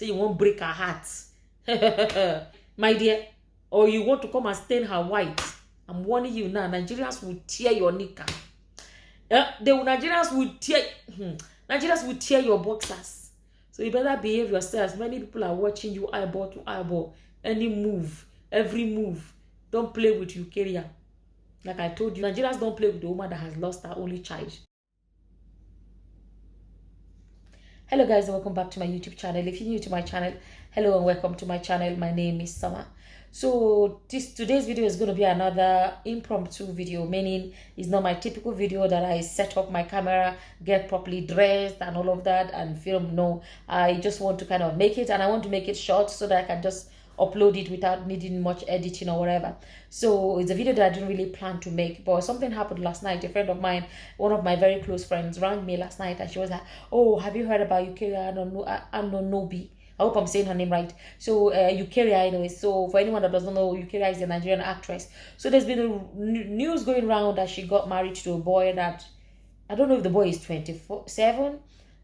say you won't break her heart. My dear, or you want to come and stain her white. I'm warning you now, Nigerians will tear your knicker. Nigerians will tear your boxers. So you better behave yourselves. Many people are watching you eyeball to eyeball. Any move, every move. Don't play with Eucharia. Like I told you, Nigerians don't play with the woman that has lost her only child. Hello guys, and welcome back to my YouTube channel. If you're new to my channel, hello and welcome to my channel. My name is Summer. So today's video is going to be another impromptu video, meaning it's not my typical video that I set up my camera, get properly dressed and all of that and film. No, I just want to kind of make it, and I want to make it short so that I can just upload it without needing much editing or whatever. So it's a video that I didn't really plan to make, but something happened last night. A friend of mine, one of my very close friends, rang me last night and she was like, oh, have you heard about Eucharia Anunobi? I hope I'm saying her name right. So Eucharia, anyway. So for anyone that doesn't know, Eucharia is a Nigerian actress. So there's been a news going around that she got married to a boy that, I don't know if the boy is 27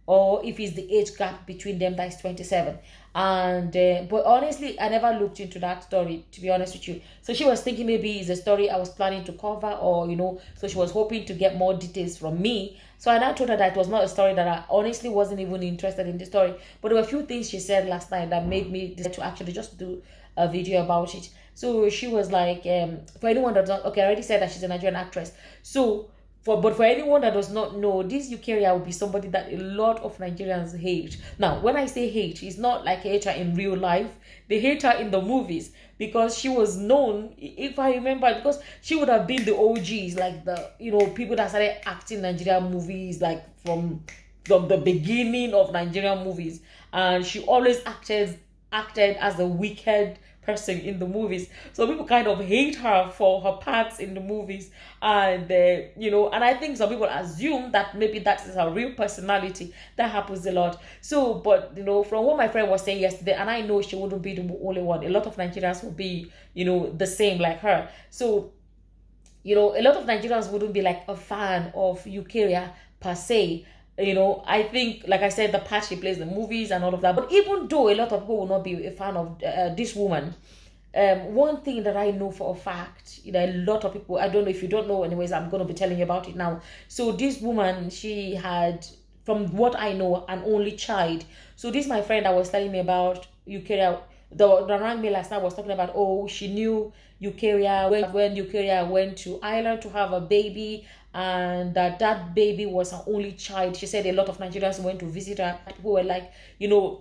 or if it's the age gap between them that is 27. And but honestly, I never looked into that story, to be honest with you. So she was thinking maybe it's a story I was planning to cover, or so she was hoping to get more details from me. So I now told her that it was not a story, that I honestly wasn't even interested in the story. But there were a few things she said last night that made me decide to actually just do a video about it. So she was like, for anyone that doesn't, okay, I already said that she's a Nigerian actress. So but for anyone that does not know, this Eucharia will be somebody that a lot of Nigerians hate. Now, when I say hate, it's not like hate her in real life. They hate her in the movies because she was known, if I remember, because she would have been the OGs, like the, people that started acting Nigerian movies, like from the beginning of Nigerian movies. And she always acted as a wicked person in the movies, so people kind of hate her for her parts in the movies, and and I think some people assume that maybe that is her real personality. That happens a lot. So but from what my friend was saying yesterday, and I know she wouldn't be the only one, a lot of Nigerians will be the same like her. So a lot of Nigerians wouldn't be like a fan of Eucharia per se. I think, like I said, the part she plays in the movies and all of that. But even though a lot of people will not be a fan of this woman, one thing that I know for a fact, a lot of people, I don't know if you don't know, anyways, I'm going to be telling you about it now. So this woman, she had, from what I know, an only child. So this my friend that was telling me about Eucharia, the rang me last night, was talking about, oh, she knew Eucharia when Eucharia went to Ireland to have a baby, and that baby was her only child. She said a lot of Nigerians went to visit her, who were like,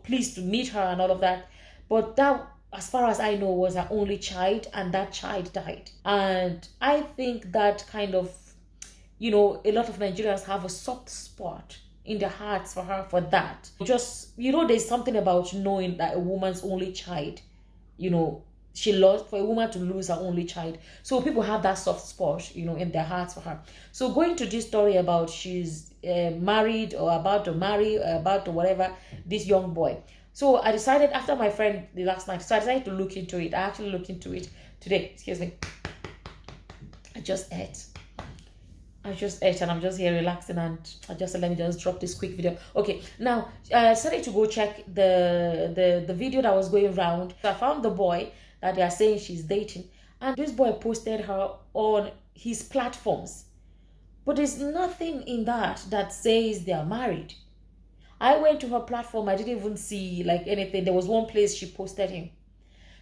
pleased to meet her and all of that. But that, as far as I know, was her only child, and that child died. And I think that kind of, a lot of Nigerians have a soft spot in their hearts for her for that. Just, there's something about knowing that a woman's only child, she lost, for a woman to lose her only child. So people have that soft spot, in their hearts for her. So going to this story about she's married or about to marry, or about to whatever, this young boy. So I decided, after my friend the last night, so I decided to look into it. I actually looked into it today. Excuse me. I just ate and I'm just here relaxing, and I just said, let me just drop this quick video. Okay, now I decided to go check the video that was going around. So I found the boy that they are saying she's dating, and this boy posted her on his platforms, but there's nothing in that says they are married. I went to her platform, I didn't even see like anything. There was one place she posted him.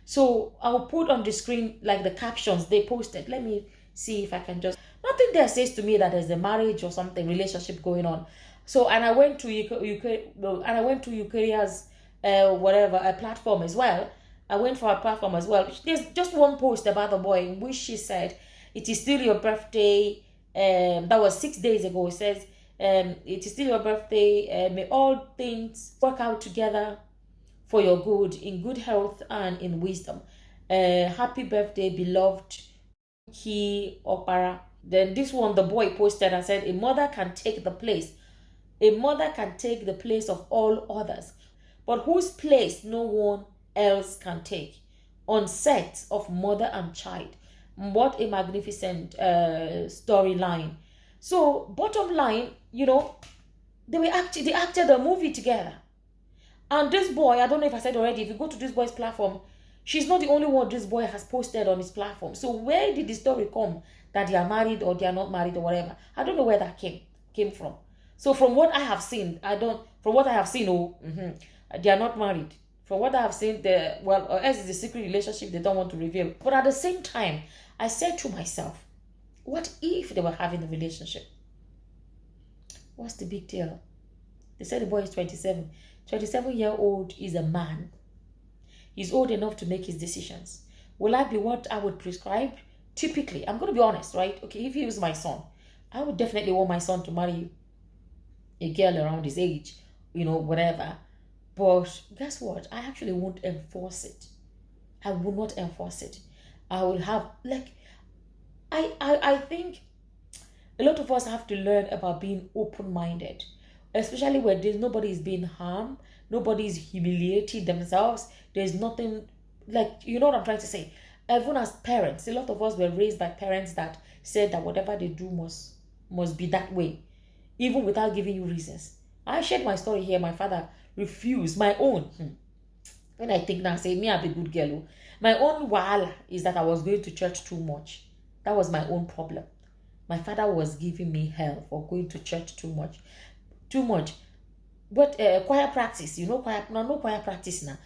So I'll put on the screen like the captions they posted. Let me see if I can just, nothing there says to me that there's a marriage or something, relationship going on. So, and I went to Eucharia's platform as well. I went for her platform as well. There's just one post about the boy in which she said, it is still your birthday. That was 6 days ago. It says, it is still your birthday. May all things work out together for your good, in good health and in wisdom. Happy birthday, beloved Ki Opara. Then this one, the boy posted and said, a mother can take the place of all others, but whose place no one else can take, on set of mother and child. What a magnificent storyline. So bottom line, they acted a movie together, And this boy, I don't know if I said already, if you go to this boy's platform, she's not the only one this boy has posted on his platform. So where did the story come that they are married or they are not married or whatever? I don't know where that came from. So from what I have seen, they are not married. From what I have seen, or else it's a secret relationship they don't want to reveal. But at the same time, I said to myself, what if they were having a relationship? What's the big deal? They said the boy is 27. 27-year-old is a man. He's old enough to make his decisions. Will I be what I would prescribe? Typically, I'm going to be honest, right? Okay, if he was my son, I would definitely want my son to marry a girl around his age, whatever. But guess what? I actually won't enforce it. I will not enforce it. I will have, I think a lot of us have to learn about being open-minded, especially where nobody is being harmed, nobody is humiliating themselves. There's nothing, you know what I'm trying to say. Even as parents, a lot of us were raised by parents that said that whatever they do must be that way, even without giving you reasons. I shared my story here. My father refused. My own, when I think now, say me I be good girl. My own wahala is that I was going to church too much. That was my own problem. My father was giving me hell for going to church too much. But choir practice, no choir practice now.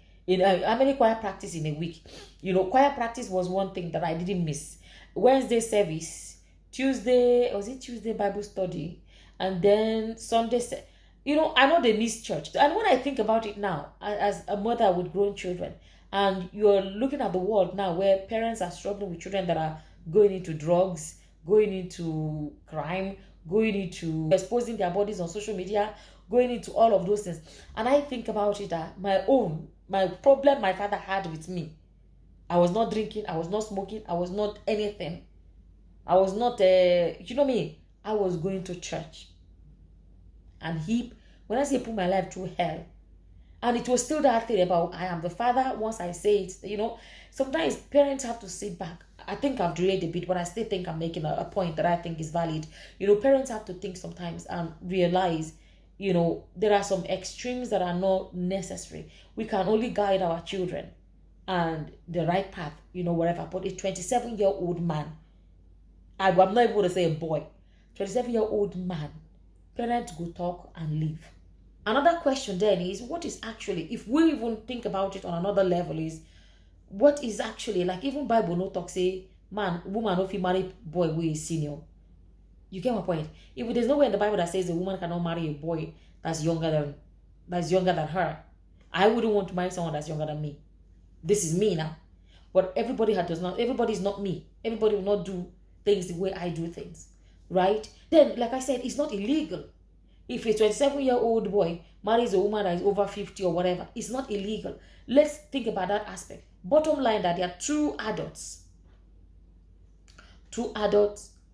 How many choir practice in a week? Choir practice was one thing that I didn't miss. Wednesday service, Tuesday Bible study, and then Sunday. I know they miss church. And when I think about it now, as a mother with grown children, and you're looking at the world now where parents are struggling with children that are going into drugs, going into crime, going into exposing their bodies on social media, going into all of those things. And I think about it that my problem my father had with me, I was not drinking, I was not smoking, I was not anything. I was not, I was going to church. And when I say put my life through hell, and it was still that thing about I am the father. Once I say it, sometimes parents have to sit back. I think I've delayed a bit, but I still think I'm making a point that I think is valid. Parents have to think sometimes and realize, there are some extremes that are not necessary. We can only guide our children and the right path, whatever. But a 27-year-old man, I'm not even going to say a boy, 27-year-old man, parents go talk and leave. Another question then is, what is actually, if we even think about it on another level, is what is actually, even Bible no talk say, woman no fit marry boy who is senior. You get my point? If there's nowhere in the Bible that says a woman cannot marry a boy that's younger than her, I wouldn't want to marry someone that's younger than me. This is me now. But everybody is not me. Everybody will not do things the way I do things. Right? Then, like I said, it's not illegal. If a 27-year-old boy marries a woman that is over 50 or whatever, it's not illegal. Let's think about that aspect. Bottom line, that there are two adults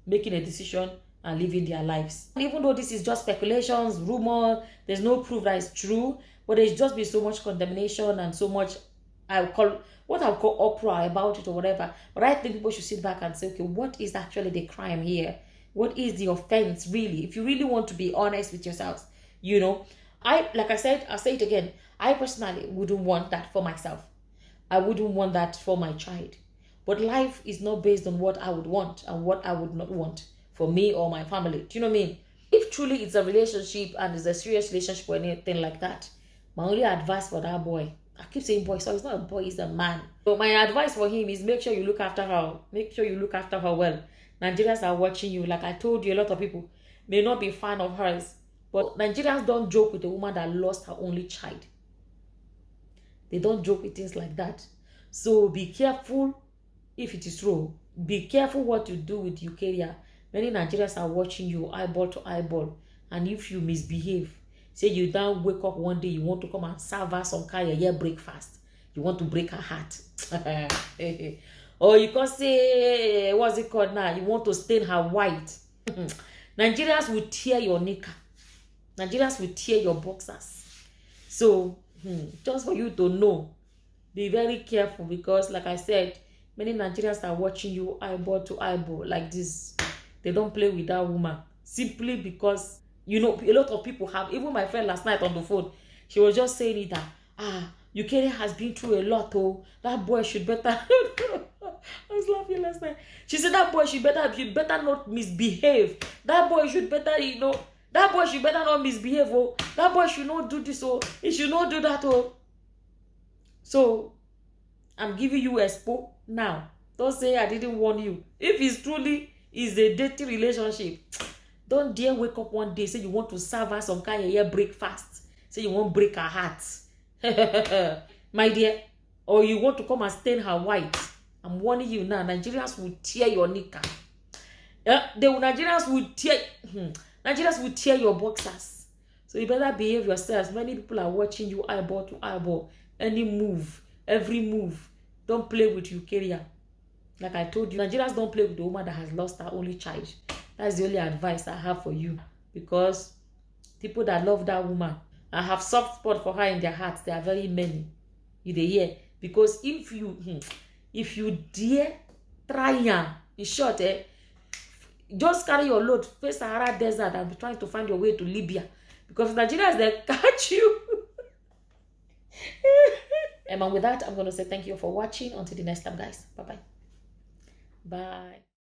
making a decision and living their lives. And even though this is just speculations, rumor, there's no proof that it's true, but there's just been so much condemnation and so much, I'll call uproar about it or whatever. But I think people should sit back and say, okay, what is actually the crime here? What is the offense really? If you really want to be honest with yourselves, I'll say it again. I personally wouldn't want that for myself. I wouldn't want that for my child. But life is not based on what I would want and what I would not want for me or my family. Do you know what I mean? If truly it's a relationship and it's a serious relationship or anything like that, my only advice for that boy, I keep saying boy, so it's not a boy, it's a man. So my advice for him is make sure you look after her. Make sure you look after her well. Nigerians are watching you. Like I told you, a lot of people may not be a fan of hers. But Nigerians don't joke with a woman that lost her only child. They don't joke with things like that. So be careful if it is true. Be careful what you do with Eucharia. Many Nigerians are watching you eyeball to eyeball. And if you misbehave, say you don't wake up one day, you want to come and serve her some kind of breakfast. You want to break her heart. Or you can say, what's it called now? You want to stain her white. Nigerians will tear your knicker. Nigerians will tear your boxers. So, just for you to know, be very careful because, like I said, many Nigerians are watching you eyeball to eyeball like this. They don't play with that woman. Simply because, a lot of people have, even my friend last night on the phone, She was just saying it that, Eucharia has been through a lot, oh, that boy should better. I was laughing last night. She said that boy should better not misbehave. That boy should better, that boy should better not misbehave, oh. That boy should not do this, oh. He should not do that, oh. So, I'm giving you expo now. Don't say I didn't warn you. If it's truly is a dating relationship, don't dare wake up one day, say you want to serve her some kind of breakfast. Say you won't break her heart. My dear. Or you want to come and stain her white. I'm warning you now. Nigerians will tear your knicker. Nigerians will tear your boxers. So you better behave yourselves. Many people are watching you eyeball to eyeball. Any move, every move. Don't play with Eucharia. Like I told you, Nigerians don't play with the woman that has lost her only child. That's the only advice I have for you. Because people that love that woman and have soft spot for her in their hearts, there are very many. You dey hear? Because if you dare try her, in short, just carry your load, face Sahara Desert and be trying to find your way to Libya. Because Nigerians, they catch you. And with that, I'm going to say thank you for watching. Until the next time, guys. Bye-bye. Bye.